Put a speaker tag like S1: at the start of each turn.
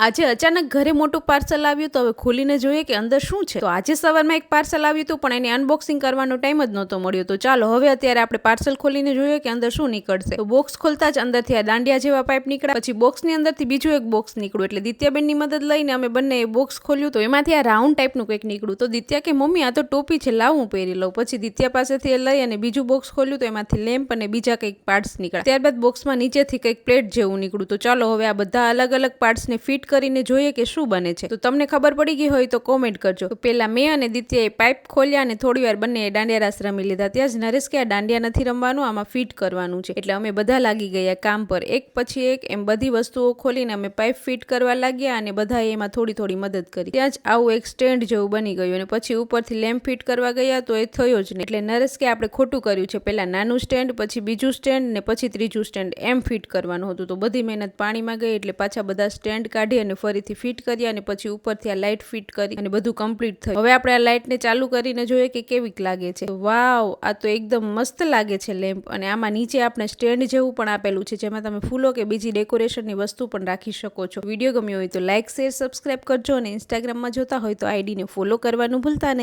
S1: આજે અચાનક ઘરે મોટું પાર્સલ આવ્યું તો હવે ખોલીને જોઈએ કે અંદર શું છે. તો આજે સવારમાં એક પાર્સલ આવ્યું હતું પણ એની અનબોક્સિંગ કરવાનો ટાઈમ જ નહોતો મળ્યો. તો ચાલો હવે અત્યારે આપણે પાર્સલ ખોલીને જોઈએ કે અંદર શું નીકળશે. તો બોક્સ ખોલતા જ અંદરથી આ દાંડિયા જેવા પાઇપ નીકળ્યા, પછી બોક્સની અંદરથી બીજું એક બોક્સ નીકળ્યું. એટલે દિત્યાબેનની મદદ લઈને અમે બંને બોક્સ ખોલ્યું તો એમાંથી આ રાઉન્ડ ટાઈપનું કંઈક નીકળ્યું. તો દિત્યા કે મમ્મી આ તો ટોપી છે, લાવ હું પહેરી લઉં. પછી દિત્યા પાસેથી એ લઈ અને બીજું બોક્સ ખોલ્યું તો એમાંથી લેમ્પ અને બીજા કંઈક પાર્ટ્સ નીકળ્યા. ત્યારબાદ બોક્સમાં નીચેથી કંઈક પ્લેટ જેવું નીકળ્યું. તો ચાલો હવે આ બધા અલગ અલગ પાર્ટ્સને ફિટ કરીને જોઈએ કે શું બને છે. તો તમને ખબર પડી ગઈ હોય તો કોમેન્ટ કરજો. તો પેલા મેં અને દિત્યાએ પાઇપ ખોલ્યા અને થોડીવાર બંને દાંડિયા રાસ રમી લીધા. ત્યાં જ નરેશ કે આ દાંડિયા નથી રમવાનું, આમાં ફિટ કરવાનું છે. એટલે અમે બધા લાગી ગયા કામ પર, એક પછી એક એમ બધી વસ્તુઓ ખોલીને અમે પાઇપ ફિટ કરવા લાગ્યા અને બધાએ એમાં થોડી થોડી મદદ કરી. ત્યાં જ આવું એક સ્ટેન્ડ જેવું બની ગયું અને પછી ઉપરથી લેમ્પ ફિટ કરવા ગયા તો એ થયો જ નહીં. એટલે નરેશ કે આપણે ખોટું કર્યું છે, પેલા નાનું સ્ટેન્ડ, પછી બીજું સ્ટેન્ડ ને પછી ત્રીજું સ્ટેન્ડ એમ ફિટ કરવાનું હતું. તો બધી મહેનત પાણીમાં ગઈ. એટલે પાછા બધા સ્ટેન્ડ કાઢી અને ફરીથી ફિટ કર્યા અને પછી ઉપરથી આ લાઇટ ફિટ કરી અને બધું કમ્પ્લીટ થયું. હવે આપણે આ લાઇટને ચાલુ કરીને જોઈએ કે કેવીક લાગે છે. વાવ, આ તો એકદમ મસ્ત લાગે છે લેમ્પ. અને આમાં નીચે આપણે સ્ટેન્ડ જેવું પણ આપેલું છે જેમાં તમે ફૂલો કે બીજી ડેકોરેશનની વસ્તુ પણ રાખી શકો છો. વિડીયો ગમ્યો હોય તો લાઇક, શેર, સબસ્ક્રાઇબ કરજો અને ઇન્સ્ટાગ્રામમાં જોતા હોય તો આઈડીને ફોલો કરવાનું ભૂલતા નહીં.